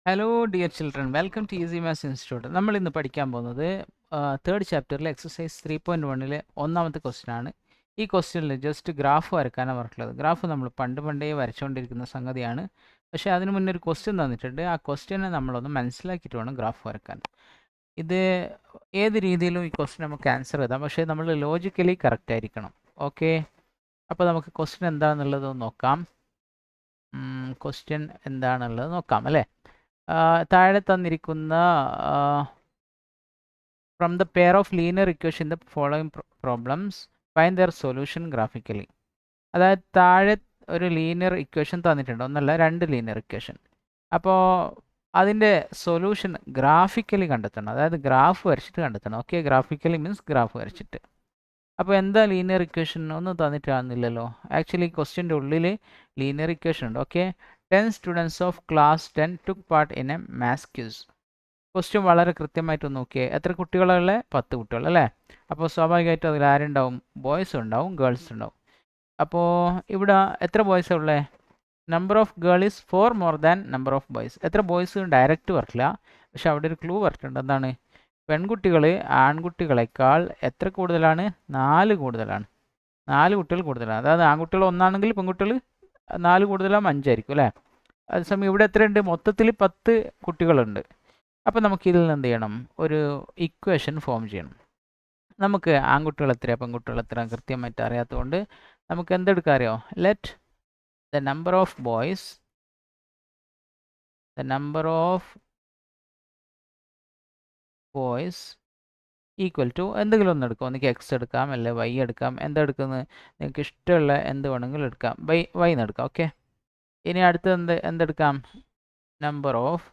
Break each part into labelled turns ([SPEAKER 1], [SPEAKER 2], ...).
[SPEAKER 1] Hello dear children, welcome to easy maths institute. നമ്മൾ ഇന്ന് പഠിക്കാൻ പോകുന്നത് തേർഡ് ചാപ്റ്ററിലെ എക്സസൈസ് 3.1 ഒന്നാമത്തെ ക്വസ്റ്റ്യൻ ആണ്. ഈ ക്വസ്റ്റ്യനിൽ ജസ്റ്റ് ഗ്രാഫ് വരക്കാനാണ് പറഞ്ഞിട്ടുള്ളത്. ഗ്രാഫ് നമ്മൾ പണ്ടേ വരച്ചുകൊണ്ടിരിക്കുന്ന സംഗതിയാണ്. പക്ഷേ അതിന് മുന്നേ ഒരു ക്വസ്റ്റ്യൻ തന്നിട്ടുണ്ട്. ആ ക്വസ്റ്റ്യനെ നമ്മളൊന്ന് മനസ്സിലാക്കിയിട്ട് വേണം ഗ്രാഫ് വരക്കാൻ. ഇത് ഏത് രീതിയിലും ഈ ക്വസ്റ്റ്യൻ നമുക്ക് ആൻസർ ചെയ്താം, പക്ഷേ നമ്മൾ ലോജിക്കലി കറക്റ്റ് ആയിരിക്കണം. ഓക്കെ, അപ്പോൾ നമുക്ക് ക്വസ്റ്റ്യൻ എന്താണെന്നുള്ളത് നോക്കാം. ക്വസ്റ്റ്യൻ എന്താണെന്നുള്ളത് നോക്കാം അല്ലേ. താഴെ തന്നിരിക്കുന്ന from the pair of linear equation the following problems find there solution graphically. അതായത് താഴെ ഒരു ലീനിയർ ഇക്വേഷൻ തന്നിട്ടുണ്ട്, ഒന്നല്ല രണ്ട് ലീനിയർ ഇക്വേഷൻ. അപ്പോൾ അതിൻ്റെ സൊല്യൂഷൻ ഗ്രാഫിക്കലി കണ്ടെത്തണം, അതായത് ഗ്രാഫ് വരച്ചിട്ട് കണ്ടെത്തണം. ഓക്കെ, ഗ്രാഫിക്കലി മീൻസ് ഗ്രാഫ് വരച്ചിട്ട്. അപ്പോൾ എന്താ ലീനിയർ ഇക്വേഷൻ ഒന്നും തന്നിട്ട് കാണുന്നില്ലല്ലോ. ആക്ച്വലി ക്വസ്റ്റ്യൻ്റെ ഉള്ളിൽ ലീനിയർ ഇക്വേഷൻ ഉണ്ട്. Okay, 10 students of class 10 took part in a math quiz. Question വളരെ കൃത്യമായിട്ട് നോക്കിയേ. എത്ര കുട്ടികളുള്ള? 10 കുട്ടികൾ അല്ലേ. അപ്പോൾ സ്വാഭാവികമായിട്ടും അതിൽ ആരുണ്ടാവും? ബോയ്സ് ഉണ്ടാവും, ഗേൾസ് ഉണ്ടാവും. അപ്പോൾ ഇവിടെ എത്ര ബോയ്സാണ് ഉള്ളത്? Number of girl is 4 more than number of boys. എത്ര ബോയ്സ് ഡയറക്റ്റ് പറഞ്ഞില്ല, പക്ഷെ അവിടെ ഒരു ക്ലൂ പറഞ്ഞിട്ടുണ്ട്. എന്താണ്? പെൺകുട്ടികൾ ആൺകുട്ടികളെക്കാൾ എത്ര കൂടുതലാണ്? 4 കൂടുതലാണ്. 4 കുട്ടികൾ കൂടുതലാണ്. അതായത് ആൺകുട്ടികൾ ഒന്നാണെങ്കിൽ പെൺകുട്ടികൾ 4 കൂടുതലാകുമ്പോൾ 5 ആയിരിക്കും അല്ലേ. അതേസമയം ഇവിടെ എത്രയുണ്ട്? മൊത്തത്തിൽ 10 കുട്ടികളുണ്ട്. അപ്പോൾ നമുക്ക് ഇതിൽ നിന്ന് എന്ത് ചെയ്യണം? ഒരു ഇക്വേഷൻ ഫോം ചെയ്യണം. നമുക്ക് ആൺകുട്ടികൾ എത്രയാണ് പെൺകുട്ടികൾ എത്രയാണ് കൃത്യമായിട്ട് അറിയാത്തതുകൊണ്ട് നമുക്ക് എന്തെടുക്കാൻ അറിയോ? Let the number of boys equal to എന്തെങ്കിലും ഒന്ന് എടുക്കാം. ഒന്നിക്ക് എക്സ് എടുക്കാം, അല്ലെ വൈ എടുക്കാം. എന്തെടുക്കുന്നത്? നിങ്ങൾക്ക് ഇഷ്ടമുള്ള എന്ത് വേണമെങ്കിലും എടുക്കാം. വൈ എന്ന് എടുക്കാം. ഓക്കെ, ഇനി അടുത്ത് എന്തെടുക്കാം? Number of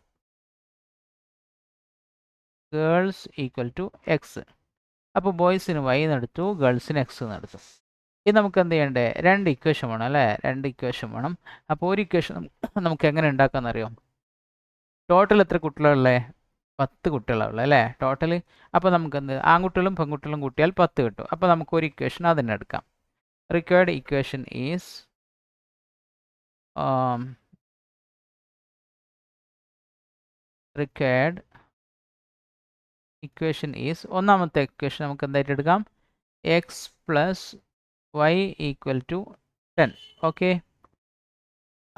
[SPEAKER 1] girls equal to x. അപ്പോൾ ബോയ്സിന് വൈ എന്നെടുത്തു, ഗേൾസിന് എക്സ് എന്നെടുത്തു. ഇത് നമുക്ക് എന്ത് ചെയ്യണ്ടേ? രണ്ട് ഇക്വേഷൻ വേണം അല്ലേ. രണ്ട് ഇക്വേഷൻ വേണം. അപ്പോൾ ഒരു ഇക്വേഷൻ നമുക്ക് എങ്ങനെ ഉണ്ടാക്കാമെന്നറിയോ? ടോട്ടൽ എത്ര കുട്ടികളുള്ളത്? 10 കുട്ടികളുള്ളത് അല്ലേ ടോട്ടൽ. അപ്പോൾ നമുക്ക് എന്ത്? ആൺകുട്ടികളും പെൺകുട്ടികളും കൂട്ടിയാൽ 10 കിട്ടും. അപ്പോൾ നമുക്ക് ഒരു ഇക്വേഷൻ അതിനെ എടുക്കാം. റിക്വയർഡ് ഇക്വേഷൻ ഈസ് ഒന്നാമത്തെ ഇക്വേഷൻ നമുക്ക് എന്തായിട്ട് എടുക്കാം? X plus y equal to 10. Okay,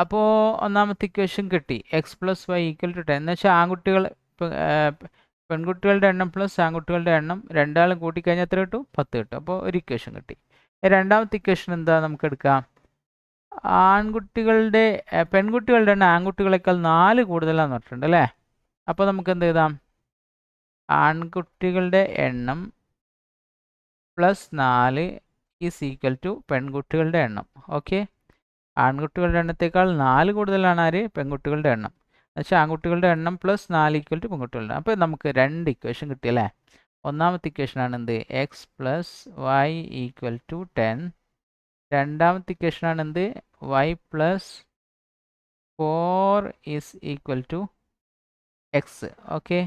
[SPEAKER 1] അപ്പോൾ ഒന്നാമത്തെ ഇക്വേഷൻ കിട്ടി. X plus y equal to 10 എന്ന് വെച്ചാൽ പെൺകുട്ടികളുടെ എണ്ണം പ്ലസ് ആൺകുട്ടികളുടെ എണ്ണം രണ്ടാളും കൂട്ടിക്കഴിഞ്ഞാൽ എത്ര കിട്ടും? 10 കിട്ടും. അപ്പോൾ ഒരു ഇക്വേഷൻ കിട്ടി. രണ്ടാമത്തെ ഇക്വേഷൻ എന്താ നമുക്ക് എടുക്കാം? പെൺകുട്ടികളുടെ എണ്ണം ആൺകുട്ടികളെക്കാൾ 4 കൂടുതലാന്ന് പറഞ്ഞിട്ടുണ്ട് അല്ലേ. അപ്പോൾ നമുക്ക് എന്ത് എഴുതാം? ആൺകുട്ടികളുടെ എണ്ണം പ്ലസ് 4 ഈസ് ഈക്വൽ ടു പെൺകുട്ടികളുടെ എണ്ണം. ഓക്കെ, ആൺകുട്ടികളുടെ എണ്ണത്തേക്കാൾ 4 കൂടുതലാണ് ആര്? പെൺകുട്ടികളുടെ എണ്ണം. എന്നുവെച്ചാൽ ആൺകുട്ടികളുടെ എണ്ണം പ്ലസ് 4 ഈക്വൽ ടു പെൺകുട്ടികളുടെ. അപ്പോൾ നമുക്ക് രണ്ട് ഇക്വേഷൻ കിട്ടിയല്ലേ. ഒന്നാമത്തെ ഇക്വേഷനാണ് എന്ത്? X plus y equal to 10. രണ്ടാമത്തെ ഇക്വേഷനാണ് എന്ത്? Y plus 4 is equal to x. Okay,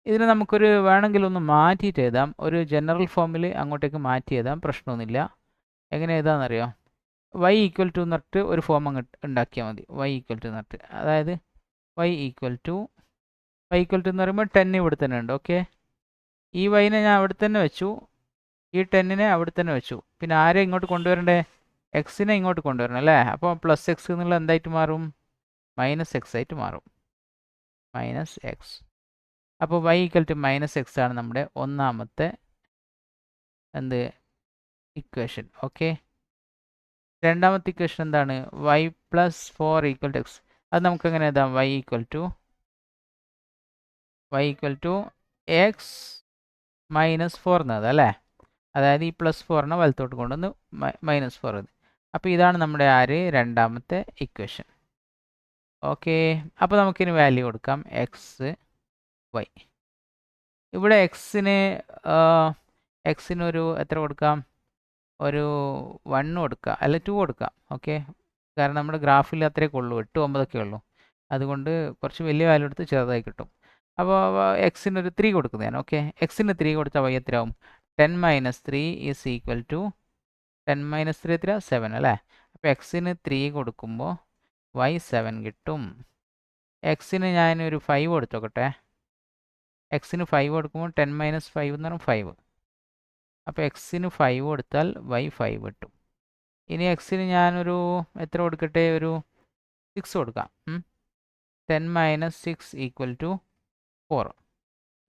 [SPEAKER 1] ഇതിന് നമുക്കൊരു വേണമെങ്കിൽ ഒന്ന് മാറ്റിയിട്ട് എഴുതാം. ഒരു ജനറൽ ഫോമിൽ അങ്ങോട്ടേക്ക് മാറ്റി എഴുതാം, പ്രശ്നമൊന്നുമില്ല. എങ്ങനെ എഴുതാമെന്നറിയോ? വൈ ഈക്വൽ ടു എന്നിട്ട് ഒരു ഫോം അങ്ങ് ഉണ്ടാക്കിയാൽ മതി. വൈ ഈക്വൽ ടു എന്നിട്ട്, അതായത് വൈ ഈക്വൽ ടു എന്ന് പറയുമ്പോൾ 10 ഇവിടെ തന്നെ ഉണ്ട്. ഓക്കെ, ഈ വൈനെ ഞാൻ അവിടെ തന്നെ വെച്ചു, ഈ 10നെ അവിടെ തന്നെ വെച്ചു. പിന്നെ ആരെ ഇങ്ങോട്ട് കൊണ്ടുവരണ്ടേ? എക്സിനെ ഇങ്ങോട്ട് കൊണ്ടുവരണം അല്ലേ. അപ്പോൾ പ്ലസ് എക്സ് എന്നുള്ള എന്തായിട്ട് മാറും? മൈനസ് എക്സ് ആയിട്ട് മാറും. Minus x. അപ്പോൾ y equal to minus x ആണ് നമ്മുടെ ഒന്നാമത്തെ ഇക്വേഷൻ. ഓക്കെ, രണ്ടാമത്തെ ഇക്വേഷൻ എന്താണ്? Y plus 4 equal to x. അത് നമുക്ക് എങ്ങനെ എഴുതാം? Y equal to x minus 4 എന്നത് അല്ലേ. അതായത് ഈ പ്ലസ് 4നെ വലത്തോട്ട് കൊണ്ടുവന്ന് മൈനസ് 4 ഇത്. അപ്പോൾ ഇതാണ് നമ്മുടെ രണ്ടാമത്തെ ഇക്വേഷൻ. ഓക്കെ, അപ്പോൾ നമുക്കിനി വാല്യൂ കൊടുക്കാം. X y. ഇവിടെ എക്സിനൊരു എത്ര കൊടുക്കാം? ഒരു 1 കൊടുക്കുക, അല്ല 2 കൊടുക്കാം. ഓക്കെ, കാരണം നമ്മുടെ ഗ്രാഫിൽ അത്രയൊക്കെ ഉള്ളൂ, 8, 9 ഉള്ളൂ. അതുകൊണ്ട് കുറച്ച് വലിയ വാല്യൂ എടുത്ത് ചെറുതായി കിട്ടും. അപ്പോൾ എക്സിനൊരു 3 കൊടുക്കുന്നു ഞാൻ. ഓക്കെ, എക്സിന് 3 കൊടുത്താൽ വൈ എത്രയാവും? 10 minus 3 is equal to 10 minus 3 എത്ര? 7 അല്ലേ. അപ്പോൾ എക്സിന് 3 കൊടുക്കുമ്പോൾ വൈ 7 കിട്ടും. എക്സിന് ഞാനൊരു 5 കൊടുത്തോക്കട്ടെ. എക്സിന് 5 കൊടുക്കുമ്പോൾ 10 - 5 എന്ന് പറഞ്ഞാൽ 5. അപ്പോൾ എക്സിന് 5 കൊടുത്താൽ y 5 കിട്ടും. ഇനി എക്സിന് ഞാനൊരു എത്ര കൊടുക്കട്ടെ, ഒരു 6 കൊടുക്കാം. 10 - 6 = 4.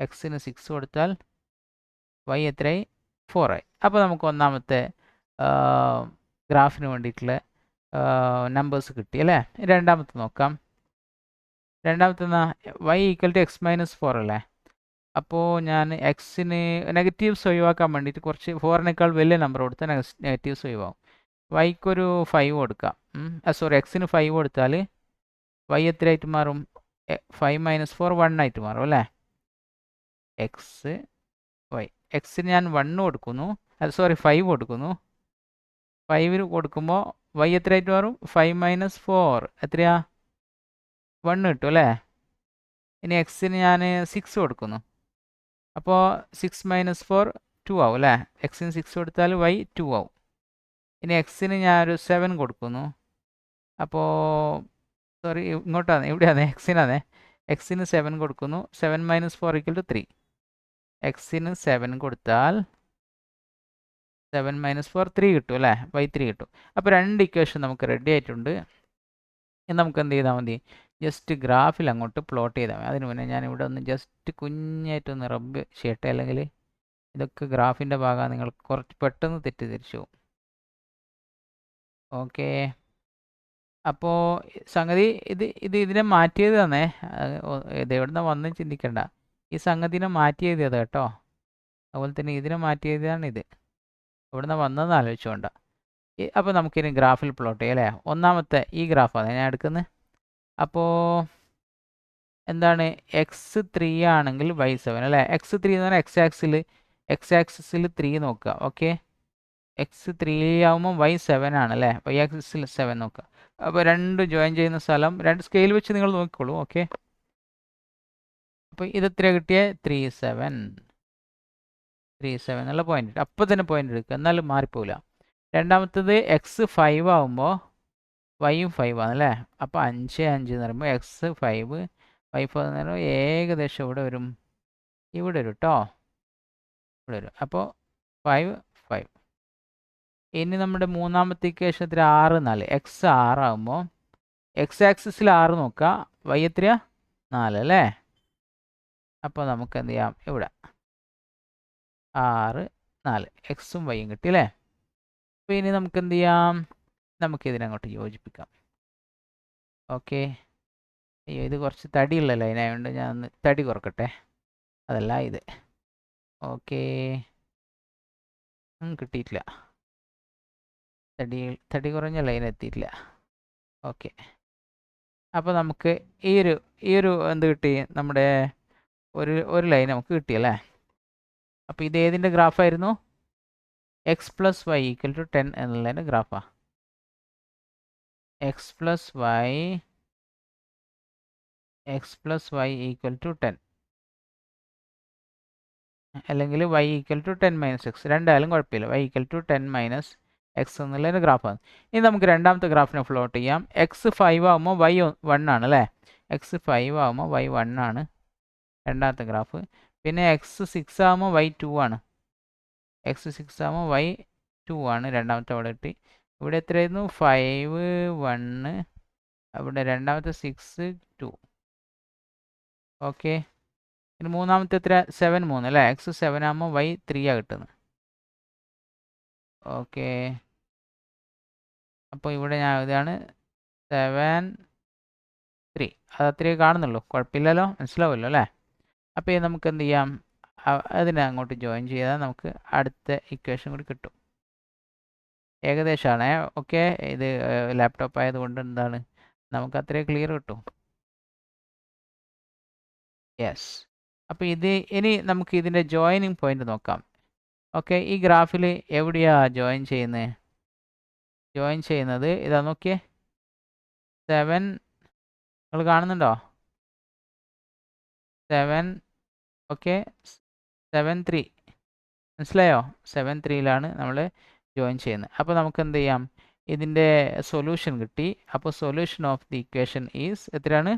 [SPEAKER 1] എക്സിന് 6 കൊടുത്താൽ y എത്രയായി, 4 ആയി. അപ്പോൾ നമുക്ക് ഒന്നാമത്തെ ഗ്രാഫിന് വേണ്ടിയിട്ടുള്ള നമ്പേഴ്സ് കിട്ടി അല്ലേ. രണ്ടാമത്തെ നോക്കാം. രണ്ടാമത്തെ y = x - 4 അല്ലേ. അപ്പോൾ ഞാൻ എക്സിന് നെഗറ്റീവ്സ് ഒഴിവാക്കാൻ വേണ്ടിയിട്ട് കുറച്ച് 4-നേക്കാൾ വലിയ നമ്പർ കൊടുത്താൽ നെഗറ്റീവ്സ് ഒഴിവാകും. വൈക്കൊരു 5 കൊടുക്കാം. സോറി, എക്സിന് 5 കൊടുത്താൽ y എത്രയായിട്ട് മാറും, 5 - 4 1 ആയിട്ട് മാറും അല്ലേ. എക്സ് വൈ, എക്സിന് ഞാൻ 1 കൊടുക്കുന്നു, സോറി 5 കൊടുക്കുന്നു. 5 കൊടുക്കുമ്പോൾ y എത്രയായിട്ട് മാറും, 5 - 4 എത്രയാ, 1 കിട്ടും അല്ലേ. ഇനി എക്സിന് ഞാൻ 6 കൊടുക്കുന്നു. അപ്പോൾ 6 - 4 2 ആവും അല്ലേ. എക്സിന് 6 കൊടുത്താൽ y 2 ആവും. ഇനി എക്സിന് ഞാനൊരു 7 കൊടുക്കുന്നു. അപ്പോൾ സോറി, ഇങ്ങോട്ടാണ്, എവിടെയാണ്, എക്സിനാണ്. എക്സിന് 7 കൊടുക്കുന്നു. 7 - 4 = 3. എക്സിന് 7 കൊടുത്താൽ 7 - 4 3 കിട്ടും അല്ലേ, y 3 കിട്ടും. അപ്പോൾ 2 ഇക്വേഷൻ നമുക്ക് റെഡി ആയിട്ടുണ്ട്. ഇനി നമുക്ക് എന്ത് ചെയ്താൽ മതി, ജസ്റ്റ് ഗ്രാഫിൽ അങ്ങോട്ട് പ്ലോട്ട് ചെയ്താൽ മതി. അതിന് മുന്നേ ഞാൻ ഇവിടെ ഒന്ന് ജസ്റ്റ് കുഞ്ഞായിട്ടൊന്ന് റബ്ബ് ചെയ്യട്ടെ, അല്ലെങ്കിൽ ഇതൊക്കെ ഗ്രാഫിൻ്റെ ഭാഗമാണ്, നിങ്ങൾ കുറച്ച് പെട്ടെന്ന് തെറ്റിദ്ധരിച്ചു. ഓക്കെ, അപ്പോൾ സംഗതി ഇതിനെ മാറ്റിയത് തന്നെ, ഇത് എവിടെ നിന്ന് വന്ന് ചിന്തിക്കണ്ട. ഈ സംഗതിനെ മാറ്റി എഴുതിയത് കേട്ടോ. അതുപോലെ തന്നെ ഇതിനെ മാറ്റി എഴുതിയതാണ് ഇത്. എവിടെ നിന്ന് വന്നതെന്ന് ആലോചിച്ചുകൊണ്ട. അപ്പോൾ നമുക്കിനി ഗ്രാഫിൽ പ്ലോട്ട് ചെയ്യാം അല്ലേ. ഒന്നാമത്തെ ഈ ഗ്രാഫാണ് ഞാൻ എടുക്കുന്നത്. അപ്പോൾ എന്താണ്, x3 ആണെങ്കിൽ y 7 അല്ലേ. x3 എന്ന് പറഞ്ഞാൽ എക്സ് ആക്സിസിൽ 3 നോക്കുക. ഓക്കെ, x3 ആകുമ്പോൾ y 7 ആണ് അല്ലേ. y ആക്സിസിൽ 7 നോക്കുക. അപ്പോൾ 2 ജോയിൻ ചെയ്യുന്ന സ്ഥലം 2 സ്കെയിൽ വെച്ച് നിങ്ങൾ നോക്കിക്കോളൂ. ഓക്കെ, അപ്പോൾ ഇതെത്ര കിട്ടിയ 37 എന്നുള്ള പോയിന്റ്. അപ്പോൾ തന്നെ പോയിന്റ് എടുക്കുക, എന്നാലും മാറിപ്പോവില്ല. രണ്ടാമത്തത് x5 ആകുമ്പോൾ y-ഉം 5 ആണ് അല്ലേ. അപ്പോൾ 5 5 എന്ന് പറയുമ്പോൾ x5 y4 എന്ന് പറയുമ്പോൾ ഏകദേശം ഇവിടെ വരും, ഇവിടെ വരും കേട്ടോ, ഇവിടെ വരും. അപ്പോൾ 5 5. ഇനി നമ്മുടെ മൂന്നാമത്തെ ഇക്വേഷൻ എത്ര, 6 4. x 6 ആകുമ്പോൾ x ആക്സിസിൽ 6 നോക്കുക, y എത്രയാ, 4 അല്ലേ. അപ്പോൾ നമുക്ക് എന്ത് ചെയ്യാം, ഇവിടെ 6 4 എക്സും വൈയും കിട്ടി അല്ലേ. അപ്പോൾ ഇനി നമുക്ക് എന്ത് ചെയ്യാം, നമുക്കിതിനങ്ങോട്ട് യോജിപ്പിക്കാം. ഓക്കെ, അയ്യോ ഇത് കുറച്ച് തടിയുള്ള ലൈനായതുകൊണ്ട് ഞാൻ ഒന്ന് തടി കുറക്കട്ടെ, അതല്ല ഇത്. ഓക്കെ, കിട്ടിയിട്ടില്ല, തടി കുറഞ്ഞ ലൈൻ എത്തിയിട്ടില്ല. ഓക്കെ, അപ്പോൾ നമുക്ക് ഈ ഒരു എന്ത് കിട്ടി, നമ്മുടെ ഒരു ലൈൻ നമുക്ക് കിട്ടിയല്ലേ. അപ്പോൾ ഇത് ഏതിൻ്റെ ഗ്രാഫായിരുന്നു, x + y = 10 എന്നുള്ളതിൻ്റെ ഗ്രാഫാണ്. x + y = 10 അല്ലെങ്കിൽ y = 10 - x, രണ്ടായാലും കുഴപ്പമില്ല. y = 10 - x എന്നുള്ളതിൻ്റെ ഗ്രാഫാണ്. ഇനി നമുക്ക് രണ്ടാമത്തെ ഗ്രാഫിനെ പ്ലോട്ട് ചെയ്യാം. x5 ആകുമ്പോൾ y 1 ആണ് അല്ലേ. x5 ആകുമ്പോൾ y 1 ആണ് രണ്ടാമത്തെ ഗ്രാഫ്. പിന്നെ x6 ആകുമ്പോൾ y 2 ആണ്. x6 ആകുമ്പോൾ y 2 ആണ് രണ്ടാമത്തെ. അവിടെ കിട്ടി. ഇവിടെ എത്രയായിരുന്നു, 5 1, അവിടെ രണ്ടാമത്തെ 6 2. ഓക്കെ, ഇനി മൂന്നാമത്തെ എത്ര, 7 3 അല്ലേ. x7 ആകുമ്പോൾ y 3 ആണ് കിട്ടുന്നത്. ഓക്കെ, അപ്പോൾ ഇവിടെ ഞാൻ ഇതാണ് 7 3, അത് അത്രയേ കാണുന്നുള്ളൂ, കുഴപ്പമില്ലല്ലോ, മനസ്സിലാവുമല്ലോ അല്ലേ. അപ്പോൾ നമുക്ക് എന്ത് ചെയ്യാം, അതിനെ അങ്ങോട്ട് ജോയിൻ ചെയ്താൽ നമുക്ക് അടുത്ത ഇക്വേഷൻ കൂടി കിട്ടും. ഏകദേശമാണ്. ഓക്കെ, ഇത് ലാപ്ടോപ്പ് ആയതുകൊണ്ട് എന്താണ് നമുക്ക് അത്രയും ക്ലിയർ കിട്ടും. യെസ്, അപ്പോൾ ഇനി നമുക്ക് ഇതിൻ്റെ ജോയിനിങ് പോയിന്റ് നോക്കാം. ഓക്കെ, ഈ ഗ്രാഫിൽ എവിടെയാണ് ജോയിൻ ചെയ്യുന്നത് ഇതാ നോക്കിയേ, 7 നിങ്ങൾ കാണുന്നുണ്ടോ, 7 ഓക്കെ 7 3 മനസ്സിലായോ. 7 3യിലാണ് നമ്മൾ ജോയിൻ ചെയ്യുന്നത്. അപ്പോൾ നമുക്ക് എന്ത് ചെയ്യാം, ഇതിൻ്റെ സൊല്യൂഷൻ കിട്ടി. അപ്പോൾ solution of the equation is എത്രയാണ്,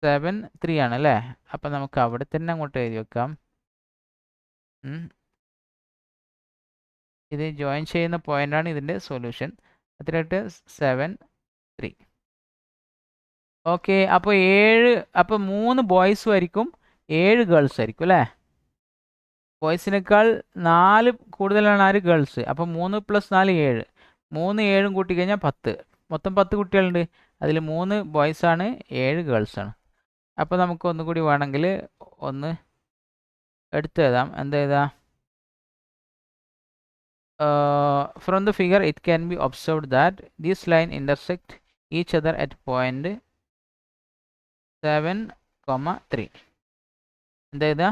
[SPEAKER 1] 7 3 ആണ് അല്ലേ? അപ്പം നമുക്ക് അവിടെ തന്നെ അങ്ങോട്ട് എഴുതി വെക്കാം. ഇത് ജോയിൻ ചെയ്യുന്ന പോയിൻ്റാണ് ഇതിൻ്റെ സൊല്യൂഷൻ. എത്രയായിട്ട് 7 3. ഓക്കെ, അപ്പോൾ 3 ബോയ്സും ആയിരിക്കും 7 ഗേൾസ് ആയിരിക്കും അല്ലേ? ബോയ്സിനേക്കാൾ 4 കൂടുതലാണ് ആര്? ഗേൾസ്. അപ്പോൾ 3 + 4 7. 3 7 കൂട്ടിക്കഴിഞ്ഞാൽ 10. മൊത്തം 10 കുട്ടികളുണ്ട്. അതിൽ 3 ബോയ്സാണ് 7 ഗേൾസാണ്. അപ്പോൾ നമുക്ക് ഒന്നുകൂടി വേണമെങ്കിൽ ഒന്ന് എടുത്ത് എഴുതാം. എന്താ എഴുതാം? From the figure it can be observed that these lines intersect each other at point 7, 3. എന്താ എഴുതാ?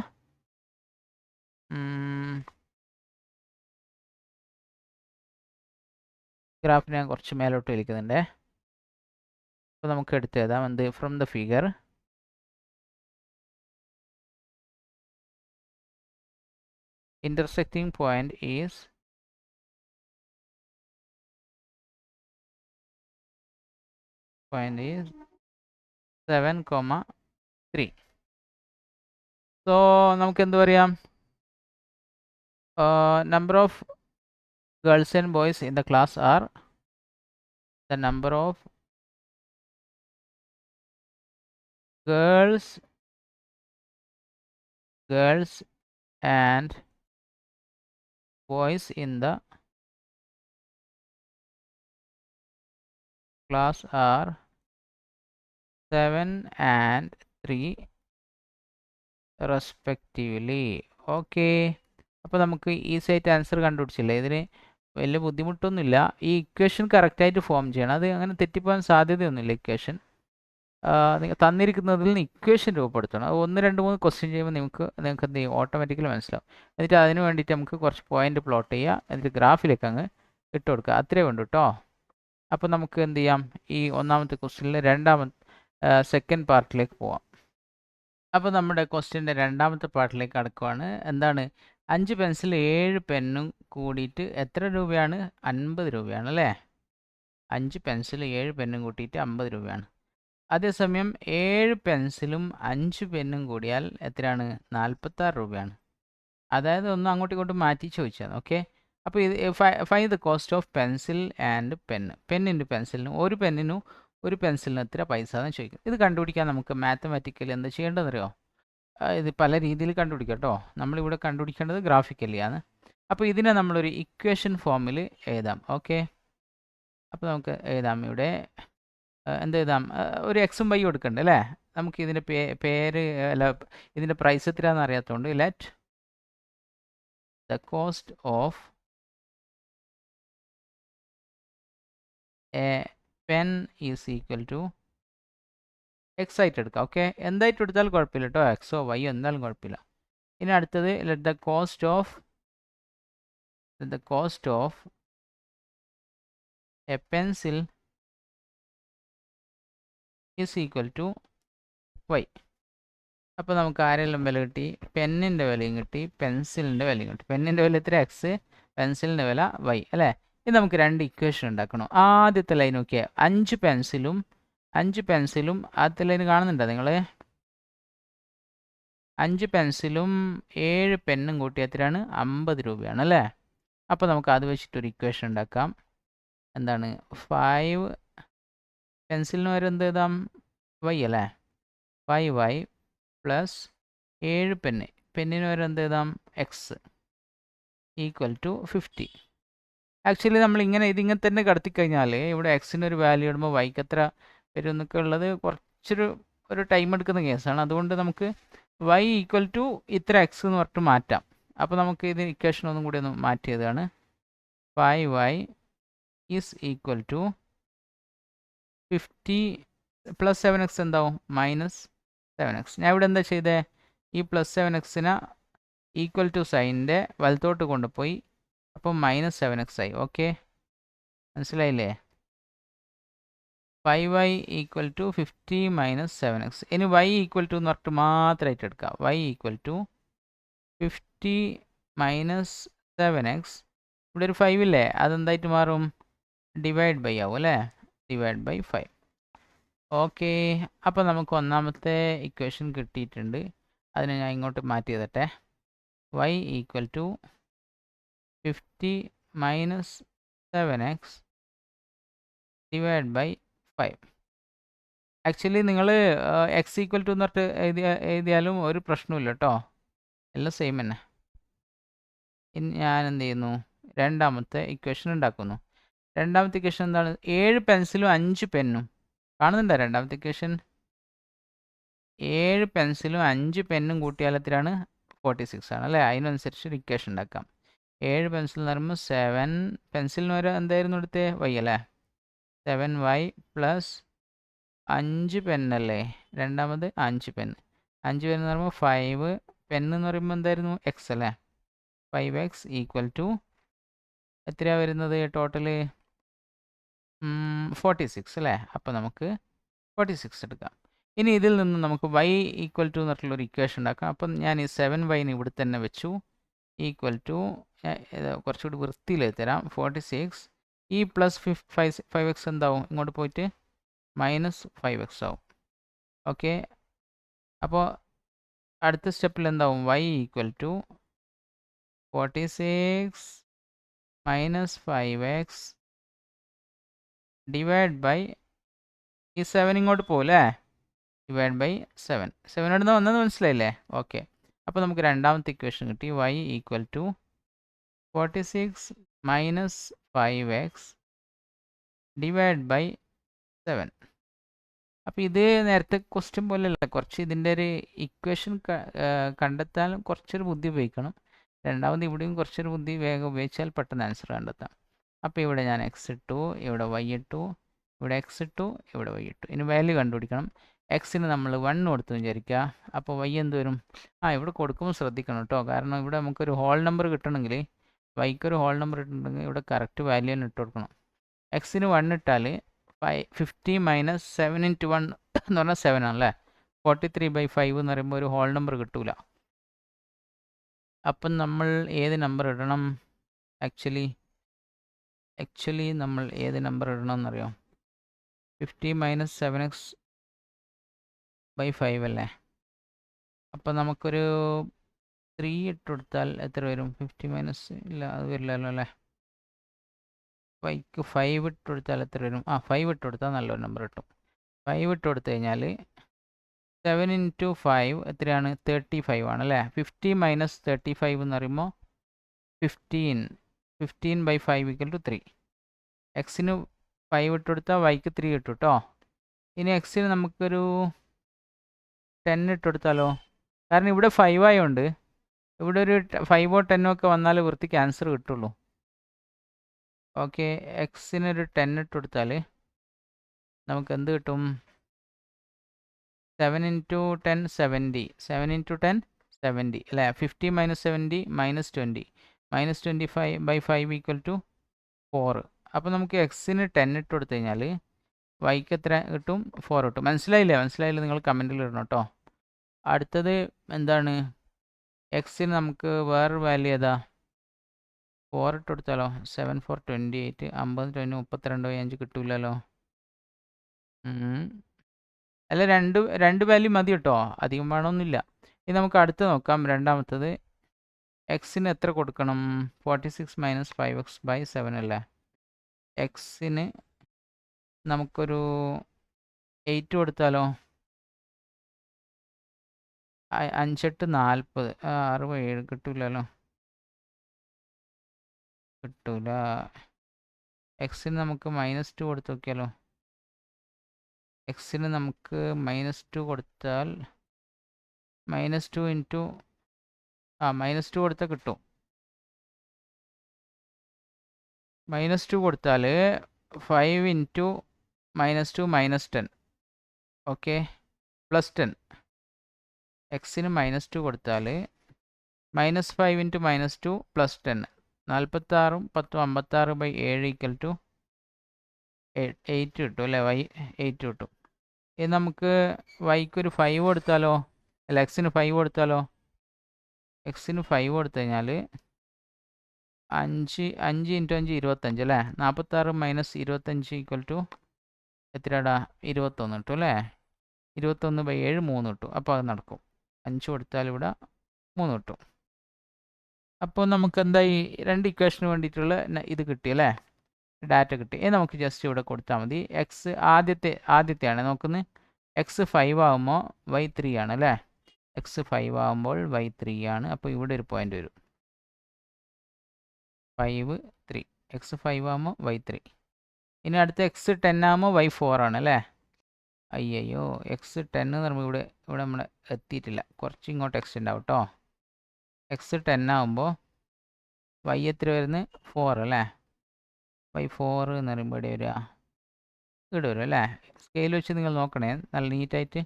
[SPEAKER 1] ഗ്രാഫിനെ ഞാൻ കുറച്ച് മേലോട്ട് വലിക്കുന്നുണ്ട്. അപ്പോൾ നമുക്ക് എടുത്ത് എഴുതാം. എന്ത്? From the figure intersecting point is 7, 3. So നമുക്ക് എന്ത് പറയാം? Number of girls and boys in the class are the number of girls and boys in the class are 7 and 3 respectively. Okay, അപ്പോൾ നമുക്ക് ഈസി ആയിട്ട് ആൻസർ കണ്ടുപിടിച്ചില്ലേ? ഇതിന് വലിയ ബുദ്ധിമുട്ടൊന്നുമില്ല. ഈ ഇക്വേഷൻ കറക്റ്റായിട്ട് ഫോം ചെയ്യണം. അത് അങ്ങനെ തെറ്റിപ്പോകാൻ സാധ്യതയൊന്നുമില്ല. ഇക്വേഷൻ തന്നിരിക്കുന്നതിൽ നിന്ന് ഇക്വേഷൻ രൂപപ്പെടുത്തണം. അത് 1 2 3 ക്വസ്റ്റ്യൻ ചെയ്യുമ്പോൾ നിങ്ങൾക്ക് എന്ത് ചെയ്യും? ഓട്ടോമാറ്റിക്കലി മനസ്സിലാവും. എന്നിട്ട് അതിന് വേണ്ടിയിട്ട് നമുക്ക് കുറച്ച് പോയിന്റ് പ്ലോട്ട് ചെയ്യുക, എന്നിട്ട് ഗ്രാഫിലേക്ക് അങ്ങ് ഇട്ട് കൊടുക്കുക. അത്രേ വേണ്ടു കേട്ടോ. അപ്പോൾ നമുക്ക് എന്ത് ചെയ്യാം? ഈ ഒന്നാമത്തെ ക്വസ്റ്റ്യനിൽ സെക്കൻഡ് പാർട്ടിലേക്ക് പോവാം. അപ്പോൾ നമ്മുടെ ക്വസ്റ്റ്യൻ്റെ രണ്ടാമത്തെ പാർട്ടിലേക്ക് കടക്കുവാണ്. എന്താണ്? 5 പെൻസിൽ 7 പെന്നും കൂടിയിട്ട് എത്ര രൂപയാണ്? 50 രൂപയാണ് അല്ലേ? 5 പെൻസിൽ 7 പെന്നും കൂട്ടിയിട്ട് 50 രൂപയാണ്. അതേസമയം 7 പെൻസിലും 5 പെന്നും കൂടിയാൽ എത്രയാണ്? 46 രൂപയാണ്. അതായത് ഒന്ന് അങ്ങോട്ടും ഇങ്ങോട്ടും മാറ്റി ചോദിച്ചാൽ. ഓക്കെ, അപ്പോൾ ഇത് find the cost of pencil and pen. പെന്നിൻ്റെ പെൻസിലിനും ഒരു പെൻസിലിന് എത്ര പൈസ എന്ന് ചോദിക്കും. ഇത് കണ്ടുപിടിക്കാൻ നമുക്ക് മാത്തമാറ്റിക്കലി എന്താ ചെയ്യേണ്ടതെന്നറിയോ? ഇത് പല രീതിയിൽ കണ്ടുപിടിക്കാം കേട്ടോ. നമ്മളിവിടെ കണ്ടുപിടിക്കേണ്ടത് ഗ്രാഫിക്കലി ആണ്. അപ്പോൾ ഇതിനെ നമ്മളൊരു ഇക്വേഷൻ ഫോമിൽ എഴുതാം. ഓക്കെ, അപ്പോൾ നമുക്ക് എഴുതാം. ഇവിടെ എന്ത് എഴുതാം? ഒരു എക്സും വൈയും എടുക്കണ്ടേ അല്ലേ? നമുക്ക് ഇതിൻ്റെ പേര് അല്ല, ഇതിൻ്റെ പ്രൈസ് എത്രയാണെന്ന് അറിയാത്തതുകൊണ്ട് let the cost of a pen is equal to x ആയിട്ട് എടുക്കാം. ഓക്കെ, എന്തായിട്ട് എടുത്താലും കുഴപ്പമില്ല കേട്ടോ. എക്സോ വൈയോ എന്തായാലും കുഴപ്പമില്ല. ഇനി അടുത്തത് let the cost of a pencil is equal to y. അപ്പോൾ നമുക്ക് ആരെല്ലാം വില കിട്ടി? പെന്നിൻ്റെ വിലയും കിട്ടി, പെൻസിലിൻ്റെ വിലയും കിട്ടി. പെന്നിൻ്റെ വില എത്ര? എക്സ്, പെൻസിലിൻ്റെ വില വൈ അല്ലേ? ഇത് നമുക്ക് 2 ഇക്വേഷൻ ഉണ്ടാക്കണം. ആദ്യത്തെ ലൈൻ നോക്കിയാൽ 5 പെൻസിലും ആദ്യത്തെ ലൈൻ കാണുന്നുണ്ടോ നിങ്ങൾ? 5 പെൻസിലും 7 പെന്നും കൂട്ടി എത്രയാണ്? 50 രൂപയാണ് അല്ലേ? അപ്പോൾ നമുക്ക് അത് വെച്ചിട്ടൊരു ഇക്വേഷൻ ഉണ്ടാക്കാം. എന്താണ്? 5 പെൻസിലിന് വരെ എന്ത് എഴുതാം? വൈ അല്ലേ? 5y പ്ലസ് 7 പെന്നിന് വരെ എന്ത് എഴുതാം? X equal to 50. ആക്ച്വലി നമ്മൾ ഇതിങ്ങനെ തന്നെ കടത്തിക്കഴിഞ്ഞാൽ ഇവിടെ എക്സിനൊരു വാല്യൂ ഇടുമ്പോൾ വൈക്ക് എത്ര വരും എന്നൊക്കെ ഉള്ളത് ഒരു ടൈം എടുക്കുന്ന കേസാണ്. അതുകൊണ്ട് നമുക്ക് y ഈക്വൽ ടു ഇത്ര എക്സ് എന്ന് പറഞ്ഞിട്ട് മാറ്റാം. അപ്പോൾ നമുക്ക് ഇത് ഇക്വേഷൻ ഒന്നും കൂടി ഒന്ന് മാറ്റിയതാണ്. 5y is equal to 50 plus 7x എന്താവും? -7x. ഞാൻ ഇവിടെ എന്താ ചെയ്തേ? ഈ പ്ലസ് 7xനെ ഈക്വൽ ടു സൈനിൻ്റെ വലത്തോട്ട് കൊണ്ടുപോയി. അപ്പോൾ -7x ആയി. ഓക്കെ, മനസ്സിലായില്ലേ? 5y equal to 50 - 7x. ഇനി y ഈക്വൽ ടു എന്ന് പറഞ്ഞിട്ട് മാത്രമായിട്ട് എടുക്കാം. y equal to 50 - 7x. ഇവിടെ ഒരു 5 ഇല്ലേ? അതെന്തായിട്ട് മാറും? ഡിവൈഡ് ബൈ ആവും അല്ലേ? Divide by 5. ഓക്കെ, അപ്പോൾ നമുക്ക് ഒന്നാമത്തെ ഇക്വേഷൻ കിട്ടിയിട്ടുണ്ട്. അതിനെ ഞാൻ ഇങ്ങോട്ട് മാറ്റി എഴുതട്ടെ. y equal to 50 minus 7x divide by 5. Actually നിങ്ങൾ എക്സ് ഈക്വൽ ടു എന്ന് പറഞ്ഞിട്ട് എഴുതിയാലും ഒരു പ്രശ്നമില്ല കേട്ടോ, എല്ലാം സെയിം തന്നെ. ഇനി ഞാൻ എന്ത് ചെയ്യുന്നു, രണ്ടാമത്തെ ഇക്വേഷൻ ഉണ്ടാക്കുന്നു. രണ്ടാമത്തെ ഇക്വേഷൻ എന്താണ്? 7 പെൻസിലും 5 പെന്നും. കാണുന്നുണ്ടോ രണ്ടാമത്തെ ഇക്വേഷൻ? 7 പെൻസിലും 5 പെന്നും കൂട്ടിയാൽ എത്രയാണ്? 46 ആണ് അല്ലേ? അതിനനുസരിച്ച് ഒരു ഇക്വേഷൻ ഉണ്ടാക്കാം. 7 പെൻസിൽ എന്ന് പറയുമ്പോൾ 7 പെൻസിലിന് വരെ എന്തായിരുന്നു എടുത്തേ? വൈ അല്ലേ? 7y പ്ലസ് 5 പെന്നല്ലേ രണ്ടാമത്? 5 പെന്ന്. 5 പെന്ന് പറയുമ്പോൾ 5 പെന്ന് എന്ന് പറയുമ്പോൾ എന്തായിരുന്നു? എക്സ് അല്ലേ? 5x ഈക്വൽ ടു എത്രയാണ് വരുന്നത് ടോട്ടല്? 46 അല്ലേ? അപ്പോൾ നമുക്ക് 46 എടുക്കാം. ഇനി ഇതിൽ നിന്ന് നമുക്ക് y ഈക്വൽ ടു എന്നിട്ടുള്ളൊരു ഇക്വേഷൻ ഉണ്ടാക്കാം. അപ്പം ഞാൻ ഈ 7y ഇവിടെ തന്നെ വെച്ചു. ഈക്വൽ ടു കുറച്ചുകൂടി വൃത്തിയിൽ തരാം. 46 ഈ പ്ലസ് 5x എന്താവും? ഇങ്ങോട്ട് പോയിട്ട് മൈനസ് 5x ആവും. ഓക്കെ, അപ്പോൾ അടുത്ത സ്റ്റെപ്പിൽ എന്താവും? y equal to 46 minus 5x divide by ഈ 7 ഇങ്ങോട്ട് പോകില്ലേ? Divide by 7. 7 ഇടുന്ന വന്നത് മനസ്സിലായില്ലേ? ഓക്കെ, അപ്പോൾ നമുക്ക് രണ്ടാമത്തെ ഇക്വേഷൻ കിട്ടി. y equal to 46 minus 5x divide by 7. അപ്പോൾ ഇത് നേരത്തെ ക്വസ്റ്റ്യൻ പോലെയല്ല, കുറച്ച് ഇതിൻ്റെ ഒരു ഇക്വേഷൻ കണ്ടെത്താൻ കുറച്ചൊരു ബുദ്ധി ഉപയോഗിക്കണം. രണ്ടാമത് ഇവിടെയും കുറച്ചൊരു ബുദ്ധി വേഗം ഉപയോഗിച്ചാൽ പെട്ടെന്ന് ആൻസർ കണ്ടെത്താം. അപ്പോൾ ഇവിടെ ഞാൻ എക്സ് ഇട്ടു, ഇവിടെ വൈ ഇട്ടു, ഇവിടെ എക്സ് ഇട്ടു, ഇവിടെ വൈ ഇട്ടു. ഇനി വാല്യൂ കണ്ടുപിടിക്കണം. എക്സിന് നമ്മൾ 1 കൊടുത്തു വിചാരിക്കുക. അപ്പോൾ വൈ എന്ത് വരും? ഇവിടെ കൊടുക്കുമ്പോൾ ശ്രദ്ധിക്കണം കേട്ടോ, കാരണം ഇവിടെ നമുക്കൊരു ഹോൾ നമ്പർ കിട്ടണമെങ്കിൽ, വൈക്കൊരു ഹോൾ നമ്പർ ഇട്ടിട്ടുണ്ടെങ്കിൽ ഇവിടെ കറക്റ്റ് വാല്യൂ തന്നെ ഇട്ട് കൊടുക്കണം. എക്സിന് 1 ഇട്ടാൽ 50 മൈനസ് 7 ഇൻറ്റു 1 എന്ന് പറഞ്ഞാൽ 7 ആണല്ലേ? 43/5 എന്ന് പറയുമ്പോൾ ഒരു ഹോൾ നമ്പർ കിട്ടൂല. അപ്പം നമ്മൾ ഏത് നമ്പർ ഇടണം? ആക്ച്വലി നമ്മൾ ഏത് നമ്പർ ഇടണം എന്നറിയോ? 50 മൈനസ് 7x/5 അല്ലേ? അപ്പം നമുക്കൊരു 3 ഇട്ട് കൊടുത്താൽ എത്ര വരും? 50 മൈനസ് ഇല്ല, അത് വരില്ലല്ലോ അല്ലേ? വൈക്ക് 5 ഇട്ട് കൊടുത്താൽ എത്ര വരും? 5 ഇട്ട് കൊടുത്താൽ നല്ലൊരു നമ്പർ കിട്ടും. 5 ഇട്ട് കൊടുത്തു കഴിഞ്ഞാൽ 7 ഇൻറ്റു 5 എത്രയാണ്? 35 ആണ് അല്ലേ? 50 മൈനസ് 35 എന്ന് പറയുമ്പോൾ 15/5 ഈക്വൽ ടു 3. എക്സിന് 5 ഇട്ട് കൊടുത്താൽ വൈക്ക് 3 ഇട്ടു കേട്ടോ. ഇനി എക്സിന് നമുക്കൊരു 10 ഇട്ട് കൊടുത്താലോ? കാരണം ഇവിടെ 5 ആയതുകൊണ്ട് ഇവിടെ ഒരു 5ഓ 10ഓ ഒക്കെ വന്നാൽ വൃത്തിക്ക് ആൻസർ കിട്ടുള്ളൂ. ഓക്കെ, എക്സിനൊരു 10 ഇട്ട് കൊടുത്താൽ നമുക്ക് എന്ത് കിട്ടും? 7 ഇൻറ്റു 10 70. 7 ഇൻറ്റു 10 70 അല്ലേ? 50 minus 70 minus 20. Minus 25/5 equal to 4. അപ്പോൾ നമുക്ക് എക്സിന് 10 ഇട്ട് കൊടുത്തു കഴിഞ്ഞാൽ വൈക്ക് എത്ര കിട്ടും? 4 കിട്ടും. മനസ്സിലായില്ലേ? നിങ്ങൾ കമൻറ്റിൽ ഇടണം കേട്ടോ. അടുത്തത് എന്താണ്? എക്സിന് നമുക്ക് വേറൊരു വാല്യൂ ഏതാ? 4 ഇട്ട് കൊടുത്താലോ? 7 4 28. 50 20 32/5 കിട്ടൂലല്ലോ. അല്ല, രണ്ട് വാല്യൂ മതി കേട്ടോ, അധികം വേണമെന്നില്ല. ഇനി നമുക്ക് അടുത്ത് നോക്കാം. രണ്ടാമത്തത് എക്സിന് എത്ര കൊടുക്കണം? 46 മൈനസ് 5x/7 അല്ലേ? എക്സിന് നമുക്കൊരു 8 കൊടുത്താലോ? 5 8 40. 67 കിട്ടൂലല്ലോ, കിട്ടൂല. എക്സിന് നമുക്ക് -2 കൊടുത്ത് നോക്കിയാലോ? എക്സിന് നമുക്ക് -2 കൊടുത്താൽ -2 ഇൻറ്റു -2 കൊടുത്താൽ കിട്ടും. -2 കൊടുത്താൽ 5 ഇൻറ്റു -2 -10. ഓക്കെ, +10. എക്സിന് -2 കൊടുത്താൽ -5 ഇൻറ്റു -2 +10. 46 10 56/7 ഈക്വൽ ടു 8 കിട്ടും അല്ലേ? വൈ 8 കിട്ടും. ഇനി നമുക്ക് വൈക്കൊരു 5 കൊടുത്താലോ? അല്ല, എക്സിന് 5 കൊടുത്താലോ? എക്സിന് 5 കൊടുത്തു കഴിഞ്ഞാൽ 5 ഇൻറ്റു 5 25 അല്ലേ? 46 മൈനസ് 25 ഈക്വൽ ടു എത്രയാടാ 21 കിട്ടും അല്ലേ? 21/7 3 കിട്ടും. അപ്പോൾ അത് നടക്കും. 5 കൊടുത്താൽ ഇവിടെ 3 കിട്ടും. അപ്പോൾ നമുക്ക് എന്തായി 2 ഇക്വേഷന് വേണ്ടിയിട്ടുള്ള ഇത് കിട്ടി അല്ലേ? ഡാറ്റ കിട്ടി. നമുക്ക് ജസ്റ്റ് ഇവിടെ കൊടുത്താൽ മതി. എക്സ് ആദ്യത്തെയാണ് നോക്കുന്നത്. എക്സ് 5 ആകുമ്പോൾ y 3 ആണ് അല്ലേ? എക്സ് 5 ആകുമ്പോൾ y 3 ആണ്. അപ്പോൾ ഇവിടെ ഒരു പോയിന്റ് വരും. 5 3 എക്സ് 5 ആകുമ്പോൾ y 3. ഇനി അടുത്ത എക്സ് 10 ആകുമ്പോൾ y 4 ആണ് അല്ലേ? അയ്യോ എക്സ് 10 എന്ന് പറയുമ്പോൾ ഇവിടെ നമ്മൾ എത്തിയിട്ടില്ല. കുറച്ച് ഇങ്ങോട്ട് എക്സ്റ്റെൻഡ് ആവും കേട്ടോ. എക്സ് 10 ആകുമ്പോൾ y എത്ര വരുന്നത്? 4 അല്ലേ? y 4 എന്ന് പറയുമ്പോൾ ഇവിടെ വരിക, ഇവിടെ വരും അല്ലേ? സ്കെയിൽ വെച്ച് നിങ്ങൾ നോക്കണേ നല്ല നീറ്റായിട്ട്.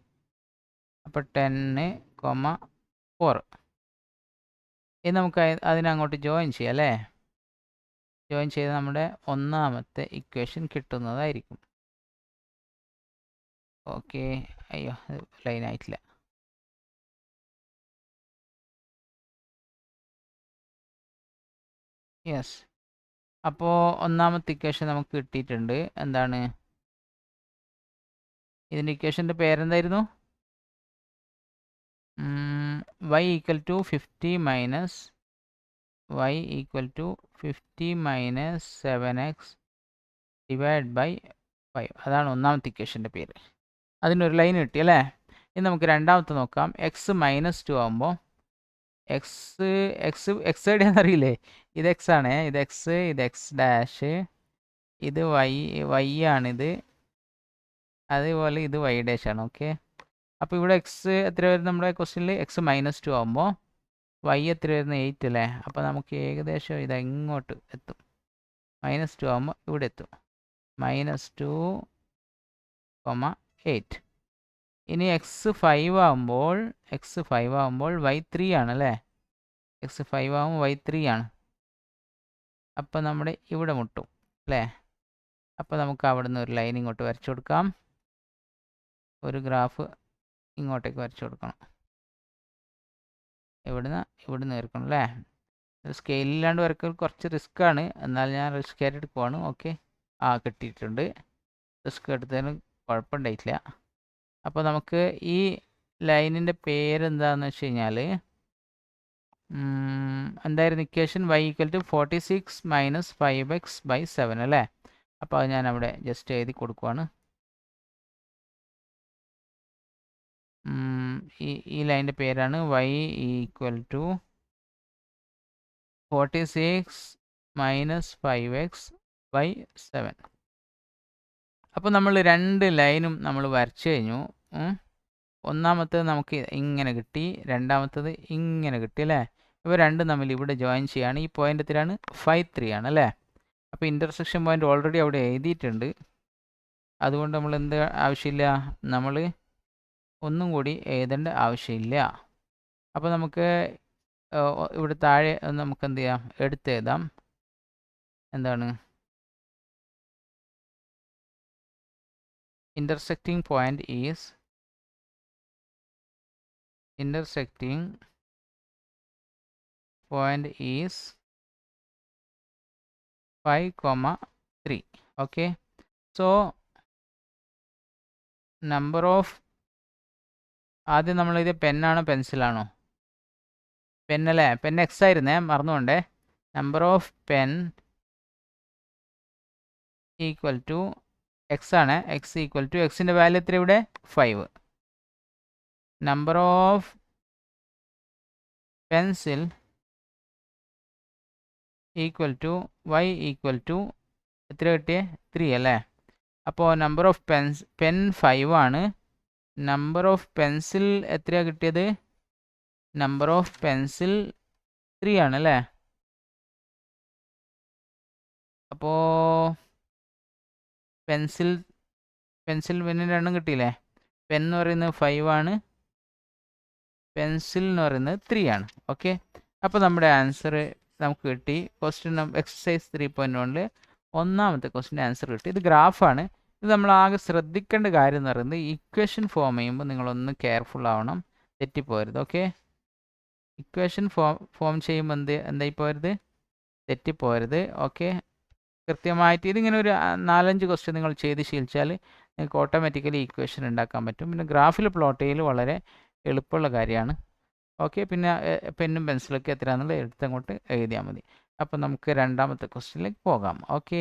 [SPEAKER 1] അപ്പോൾ 10,4 ഇനി നമുക്ക് അതിനങ്ങോട്ട് ജോയിൻ ചെയ്യാം അല്ലേ? ജോയിൻ ചെയ്ത് നമ്മുടെ ഒന്നാമത്തെ ഇക്വേഷൻ കിട്ടുന്നതായിരിക്കും. ഓക്കെ. അയ്യോ ലൈൻ ആയിട്ടില്ല. യെസ്. അപ്പോൾ ഒന്നാമത്തെ ഇക്വേഷൻ നമുക്ക് കിട്ടിയിട്ടുണ്ട്. എന്താണ് ഇതിൻ്റെ ഇക്വേഷൻ്റെ പേരെന്തായിരുന്നു? y equal to 50 minus y equal to 50 minus 7x divide by 5. അതാണ് ഒന്നാമത്തെ ഇക്വേഷൻ്റെ പേര്. അതിനൊരു ലൈൻ കിട്ടി അല്ലേ? ഇനി നമുക്ക് രണ്ടാമത്തെ നോക്കാം. എക്സ് -2 ആകുമ്പോൾ എക്സ് എവിടെയാണെന്ന് അറിയില്ലേ? ഇത് എക്സ് ആണ്, ഇത് എക്സ്, ഇത് എക്സ് ഡാഷ്, ഇത് വൈ ആണിത്, അതേപോലെ ഇത് വൈ ഡാഷ് ആണ്. ഓക്കെ. അപ്പോൾ ഇവിടെ എക്സ് എത്ര വരുന്നത് നമ്മുടെ ക്വസ്റ്റ്യനിൽ? എക്സ് -2 ആകുമ്പോൾ വൈ എത്ര വരുന്നത്? 8 അല്ലേ? അപ്പോൾ നമുക്ക് ഏകദേശം ഇത് ഇങ്ങോട്ട് എത്തും. -2 ആകുമ്പോൾ ഇവിടെ എത്തും. -2, 8. ഇനി എക്സ് 5 ആകുമ്പോൾ വൈ 3 ആണ് അല്ലേ? എക്സ് 5 ആകുമ്പോൾ വൈ 3 ആണ്. അപ്പോൾ നമ്മുടെ ഇവിടെ മുട്ടും അല്ലേ? അപ്പോൾ നമുക്ക് അവിടെ നിന്ന് ഒരു ലൈൻ ഇങ്ങോട്ട് വരച്ചു കൊടുക്കാം. ഒരു ഗ്രാഫ് ഇങ്ങോട്ടേക്ക് വരച്ചു കൊടുക്കണം. ഇവിടുന്ന് വരക്കണം അല്ലേ? സ്കെയിലില്ലാണ്ട് വരക്കൽ കുറച്ച് റിസ്ക് ആണ്, എന്നാൽ ഞാൻ റിസ്ക് ആയിട്ട് പോവാണ്. ഓക്കെ. കിട്ടിയിട്ടുണ്ട്. റിസ്ക് എടുത്തതിന് കുഴപ്പമുണ്ടായിട്ടില്ല. അപ്പോൾ നമുക്ക് ഈ ലൈനിൻ്റെ പേരെന്താണെന്ന് വെച്ച് കഴിഞ്ഞാൽ എന്തായിരുന്നു equation? y equal to 46 minus 5x/7 അല്ലേ? അപ്പോൾ അത് ഞാൻ അവിടെ ജസ്റ്റ് എഴുതി കൊടുക്കുവാണ്. ഈ ലൈനിൻ്റെ പേരാണ് y equal to 46 minus 5x/7. അപ്പോൾ നമ്മൾ രണ്ട് ലൈനും നമ്മൾ വരച്ചു കഴിഞ്ഞു. ഒന്നാമത്തേത് നമുക്ക് ഇങ്ങനെ കിട്ടി, രണ്ടാമത്തേത് ഇങ്ങനെ കിട്ടി അല്ലേ? ഇവ രണ്ടും തമ്മിൽ ഇവിടെ ജോയിൻ ചെയ്യാണ്. ഈ പോയിന്റ് എത്രയാണ്? 5 3 ആണ് അല്ലേ? അപ്പോൾ ഇൻ്റർസെക്ഷൻ പോയിന്റ് ഓൾറെഡി അവിടെ എഴുതിയിട്ടുണ്ട്. അതുകൊണ്ട് നമ്മൾ എന്ത് ആവശ്യമില്ല, നമ്മൾ ഒന്നും കൂടി എഴുതേണ്ട ആവശ്യമില്ല. അപ്പോൾ നമുക്ക് ഇവിടെ താഴെ നമുക്ക് എന്ത് ചെയ്യാം, എടുത്തെഴുതാം. എന്താണ് intersecting point is 5,3. okay. so number of ആദ്യം നമ്മൾ ഇത് പെന്നാണോ പെൻസിലാണോ? പെന്നല്ലേ? പെൻ എക്സ് ആയിരുന്നേ, മറന്നുകൊണ്ടേ. Number of pen equal to x ആണ്. എക്സ് ഈക്വൽ ടു എക്സിൻ്റെ വാല്യൂ എത്ര ഇവിടെ? 5. Number of pencil equal to y equal to എത്ര കിട്ടിയേ? 3 അല്ലേ? അപ്പോൾ നമ്പർ ഓഫ് പെൻ 5 ആണ്. നമ്പർ ഓഫ് പെൻസിൽ എത്രയാണ് കിട്ടിയത്? നമ്പർ ഓഫ് പെൻസിൽ 3 ആണ് അല്ലേ? അപ്പോൾ പെൻസിൽ പെന്നിന് രണ്ടും കിട്ടിയില്ലേ? പെൻ എന്ന് പറയുന്നത് 5 ആണ്, പെൻസിൽ എന്ന് പറയുന്നത് 3 ആണ്. ഓക്കെ. അപ്പോൾ നമ്മുടെ ആൻസർ നമുക്ക് കിട്ടി. ക്വസ്റ്റ്യൻ എക്സസൈസ് 3.1 ഒന്നാമത്തെ ക്വസ്റ്റ്യൻ ആൻസർ കിട്ടി. ഇത് ഗ്രാഫാണ്. ഇത് നമ്മൾ ആകെ ശ്രദ്ധിക്കേണ്ട കാര്യം എന്ന് പറയുന്നത് ഇക്വേഷൻ ഫോം ചെയ്യുമ്പോൾ നിങ്ങളൊന്ന് കെയർഫുൾ ആവണം, തെറ്റിപ്പോരുത്. ഓക്കെ. ഇക്വേഷൻ ഫോം ചെയ്യുമ്പോൾ എന്തായി പോരുത്? തെറ്റിപ്പോരുത്. ഓക്കെ. കൃത്യമായിട്ട് ഇതിങ്ങനെ ഒരു 4-5 ക്വസ്റ്റ്യൻ നിങ്ങൾ ചെയ്ത് ശീലിച്ചാൽ നിങ്ങൾക്ക് ഓട്ടോമാറ്റിക്കലി ഇക്വേഷൻ ഉണ്ടാക്കാൻ പറ്റും. പിന്നെ ഗ്രാഫിൽ പ്ലോട്ട് ചെയ്യൽ വളരെ എളുപ്പമുള്ള കാര്യമാണ്. ഓക്കെ, പിന്നെ പെന്നും പെൻസിലൊക്കെ എത്രയാണെന്നുള്ളത് എടുത്തങ്ങോട്ട് എഴുതിയാൽ മതി. അപ്പോൾ നമുക്ക് രണ്ടാമത്തെ ക്വസ്റ്റ്യനിലേക്ക് പോകാം. ഓക്കേ.